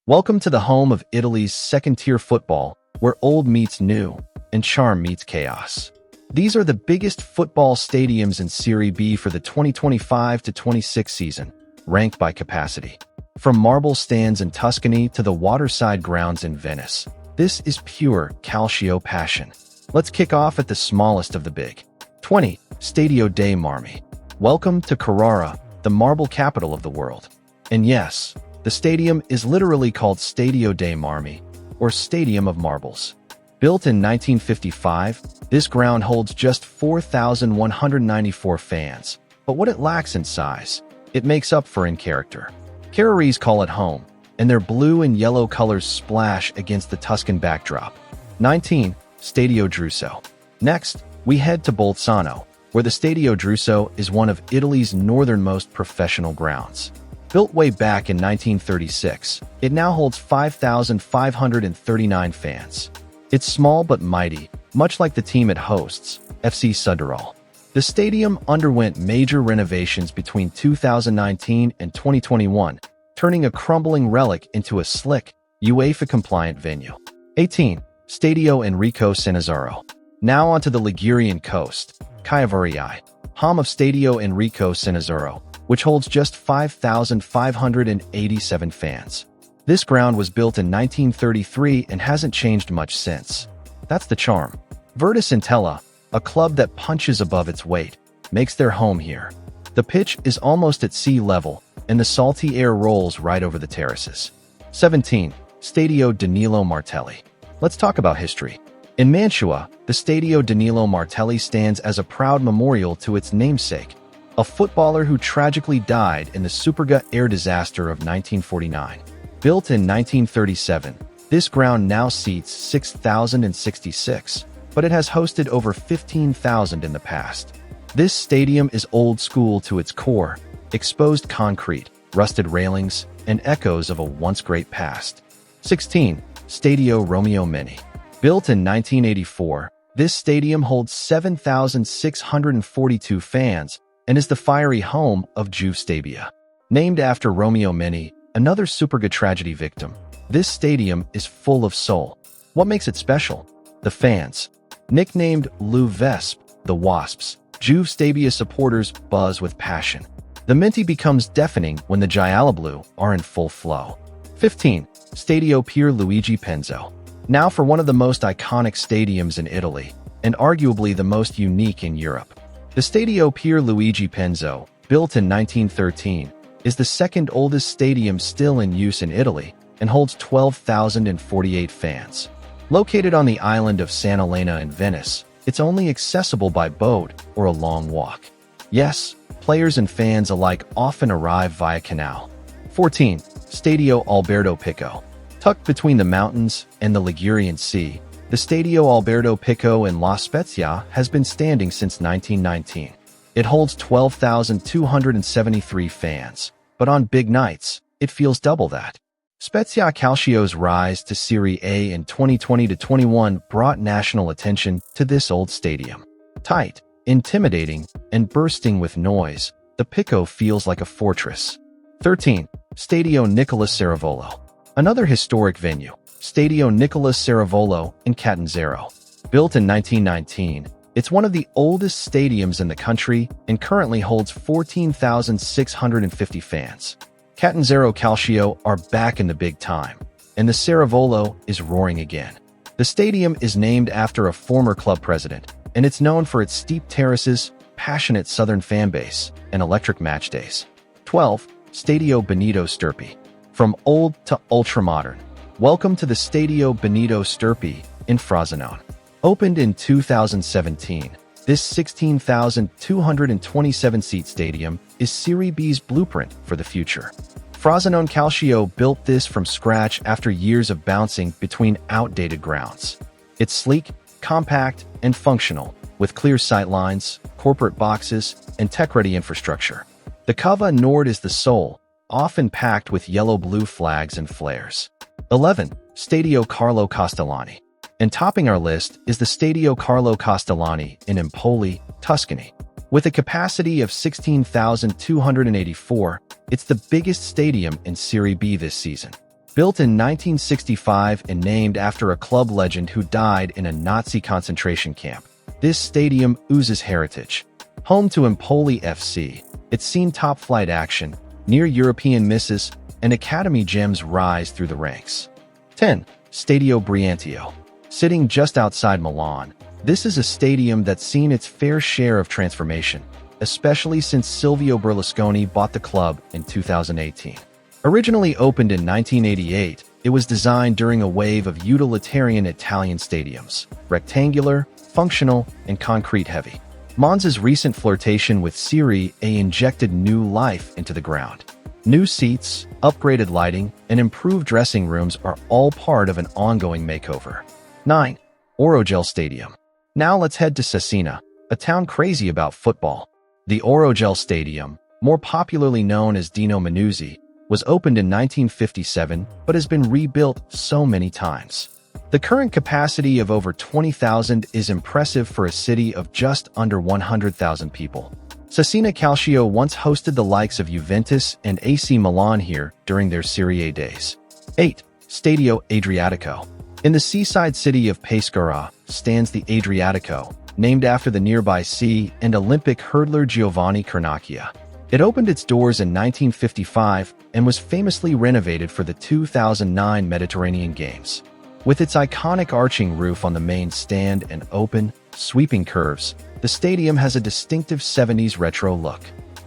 Welcome to the home of Italy's second-tier football, where old meets new and charm meets chaos. These are the biggest football stadiums in Serie B for the 2025-26 season, ranked by capacity. From marble stands in Tuscany to the waterside grounds in Venice, this is pure calcio passion. Let's kick off at the smallest of the big. 20. Stadio dei Marmi. Welcome to Carrara, the marble capital of the world. And yes, the stadium is literally called Stadio dei Marmi, or Stadium of Marbles. Built in 1955, this ground holds just 4,194 fans, but what it lacks in size, it makes up for in character. Ferraris call it home, and their blue and yellow colors splash against the Tuscan backdrop. 19. Stadio Duso. Next, we head to Bolzano, where the Stadio Duso is one of Italy's northernmost professional grounds. Built way back in 1936, it now holds 5,539 fans. It's small but mighty, much like the team it hosts, FC Süderl. The stadium underwent major renovations between 2019 and 2021, turning a crumbling relic into a slick, UEFA-compliant venue. 18. Stadio Enrico Cenisaro. Now onto the Ligurian coast, Kaivari, home of Stadio Enrico Cenisaro, which holds just 5,587 fans. This ground was built in 1933 and hasn't changed much since. That's the charm. Virtus Entella, a club that punches above its weight, makes their home here. The pitch is almost at sea level, and the salty air rolls right over the terraces. 17. Stadio Denilo Martelli. Let's talk about history. In Mantua, the Stadio Denilo Martelli stands as a proud memorial to its namesake, a footballer who tragically died in the Superga air disaster of 1949. Built in 1937, this ground now seats 6,066, but it has hosted over 15,000 in the past. This stadium is old school to its core, exposed concrete, rusted railings, and echoes of a once great past. 16. Stadio Romeo Mini. Built in 1984, this stadium holds 7,642 fans and is the fiery home of Juve Stabia. Named after Romeo Mini, another Superga tragedy victim, this stadium is full of soul. What makes it special? The fans. Nicknamed Le Vesp, the Wasps, Juve Stabia supporters buzz with passion. The Minty becomes deafening when the Gialloblu are in full flow. 15. Stadio Pier Luigi Penzo. Now for one of the most iconic stadiums in Italy, and arguably the most unique in Europe. The Stadio Pier Luigi Penzo, built in 1913, is the second oldest stadium still in use in Italy and holds 12,048 fans. Located on the island of San Elena in Venice, it's only accessible by boat or a long walk. Yes, players and fans alike often arrive via canal. 14. Stadio Alberto Pico. Tucked between the mountains and the Ligurian Sea, the Stadio Alberto Pico in La Spezia has been standing since 1919. It holds 12,273 fans, but on big nights, it feels double that. Spezia Calcio's rise to Serie A in 2020-21 brought national attention to this old stadium. Tight, intimidating, and bursting with noise, the Pico feels like a fortress. 13. Stadio Nicola Craveolo. Another historic venue, Stadio Nicola Craveolo in Catanzaro. Built in 1919, it's one of the oldest stadiums in the country and currently holds 14,650 fans. Catanzaro Calcio are back in the big time, and the Craveolo is roaring again. The stadium is named after a former club president, and it's known for its steep terraces, passionate southern fan base, and electric match days. 12. Stadio Bonito Sturpi. From old to ultra-modern, welcome to the Stadio Bonito Sturpi in Frosinone. Opened in 2017, this 16,227-seat stadium is Serie B's blueprint for the future. Frosinone Calcio built this from scratch after years of bouncing between outdated grounds. It's sleek, compact, and functional, with clear sightlines, corporate boxes, and tech-ready infrastructure. The Cava Nord is the soul, often packed with yellow-blue flags and flares. 11. Stadio Carlo Castellani. And topping our list is the Stadio Carlo Castellani in Empoli, Tuscany. With a capacity of 16,284, it's the biggest stadium in Serie B this season. Built in 1965 and named after a club legend who died in a Nazi concentration camp, this stadium oozes heritage. Home to Empoli FC, it's seen top-flight action, near European misses, and academy gems rise through the ranks. 10. Stadio Briantio. Sitting just outside Milan, this is a stadium that's seen its fair share of transformation, especially since Silvio Berlusconi bought the club in 2018. Originally opened in 1988, it was designed during a wave of utilitarian Italian stadiums, rectangular, functional, and concrete-heavy. Monza's recent flirtation with Serie A injected new life into the ground. New seats, upgraded lighting, and improved dressing rooms are all part of an ongoing makeover. 9. Orogel Stadium. Now let's head to Cesena, a town crazy about football. The Orogel Stadium, more popularly known as Dino Manuzzi, was opened in 1957 but has been rebuilt so many times. The current capacity of over 20,000 is impressive for a city of just under 100,000 people. Cesena Calcio once hosted the likes of Juventus and AC Milan here during their Serie A days. 8. Stadio Adriatico. In the seaside city of Pescara stands the Adriatico, named after the nearby sea and Olympic hurdler Giovanni Carnacchia. It opened its doors in 1955 and was famously renovated for the 2009 Mediterranean Games. With its iconic arching roof on the main stand and open, sweeping curves, the stadium has a distinctive 70s retro look.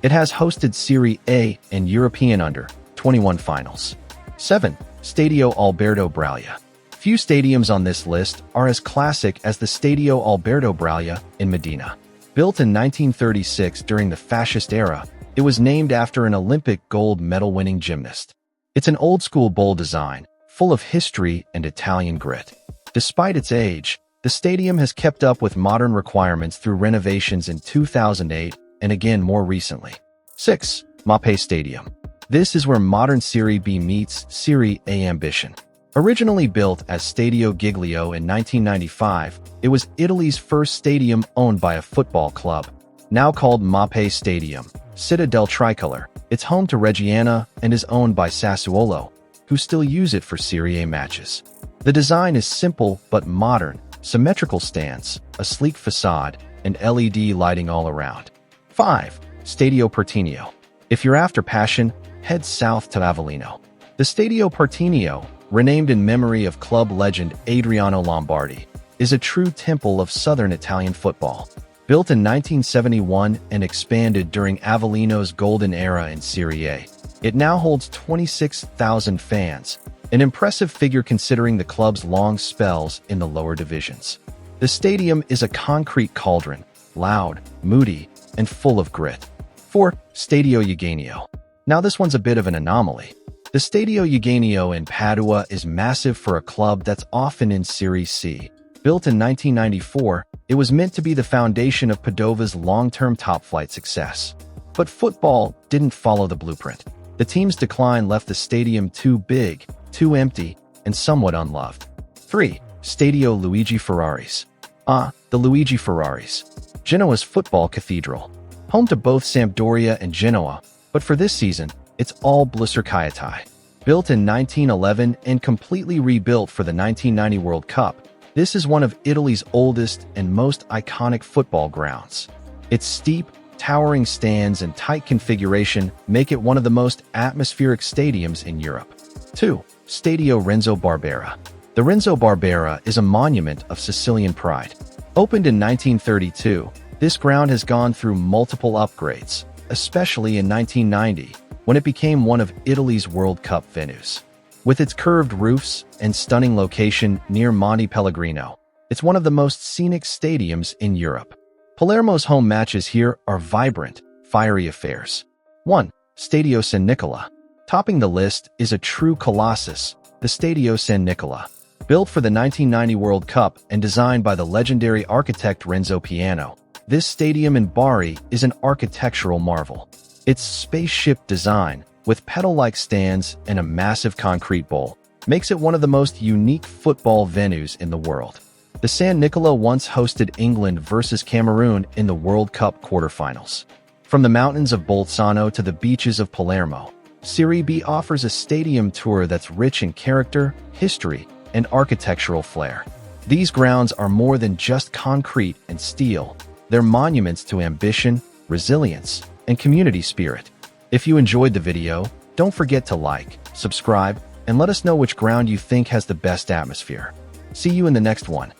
It has hosted Serie A and European Under-21 finals. 7. Stadio Alberto Bralia. Few stadiums on this list are as classic as the Stadio Alberto Bralia in Modena. Built in 1936 during the fascist era, it was named after an Olympic gold medal-winning gymnast. It's an old-school bowl design, full of history and Italian grit. Despite its age, the stadium has kept up with modern requirements through renovations in 2008 and again more recently. 6. Mape Stadium. This is where modern Serie B meets Serie A ambition. Originally built as Stadio Giglio in 1995, it was Italy's first stadium owned by a football club. Now called Mape Stadium, Città del Tricolore, it's home to Reggiana and is owned by Sassuolo, who still use it for Serie A matches. The design is simple but modern, symmetrical stands, a sleek facade, and LED lighting all around. 5. Stadio Pertineo. If you're after passion, head south to Avellino. The Stadio Pertineo, renamed in memory of club legend Adriano Lombardi, is a true temple of southern Italian football. Built in 1971 and expanded during Avellino's golden era in Serie A, it now holds 26,000 fans, an impressive figure considering the club's long spells in the lower divisions. The stadium is a concrete cauldron, loud, moody, and full of grit. 4. Stadio Yugeno. Now this one's a bit of an anomaly. The Stadio Yugeno in Padua is massive for a club that's often in Serie C. Built in 1994, it was meant to be the foundation of Padova's long-term top-flight success. But football didn't follow the blueprint. The team's decline left the stadium too big, too empty, and somewhat unloved. 3. Stadio Luigi Ferraris. The Luigi Ferraris. Genoa's football cathedral. Home to both Sampdoria and Genoa, but for this season, it's all Blusserkaitai. Built in 1911 and completely rebuilt for the 1990 World Cup, this is one of Italy's oldest and most iconic football grounds. Its steep, towering stands and tight configuration make it one of the most atmospheric stadiums in Europe. 2. Stadio Renzo Barbera. The Renzo Barbera is a monument of Sicilian pride. Opened in 1932, this ground has gone through multiple upgrades, especially in 1990, when it became one of Italy's World Cup venues. With its curved roofs and stunning location near Monte Pellegrino, it's one of the most scenic stadiums in Europe. Palermo's home matches here are vibrant, fiery affairs. 1. Stadio San Nicola. Topping the list is a true colossus, the Stadio San Nicola. Built for the 1990 World Cup and designed by the legendary architect Renzo Piano, this stadium in Bari is an architectural marvel. Its spaceship design, with pedal-like stands and a massive concrete bowl, makes it one of the most unique football venues in the world. The San Nicola once hosted England versus Cameroon in the World Cup quarterfinals. From the mountains of Bolzano to the beaches of Palermo, Serie B offers a stadium tour that's rich in character, history, and architectural flair. These grounds are more than just concrete and steel. They're monuments to ambition, resilience, and community spirit. If you enjoyed the video, don't forget to like, subscribe, and let us know which ground you think has the best atmosphere. See you in the next one.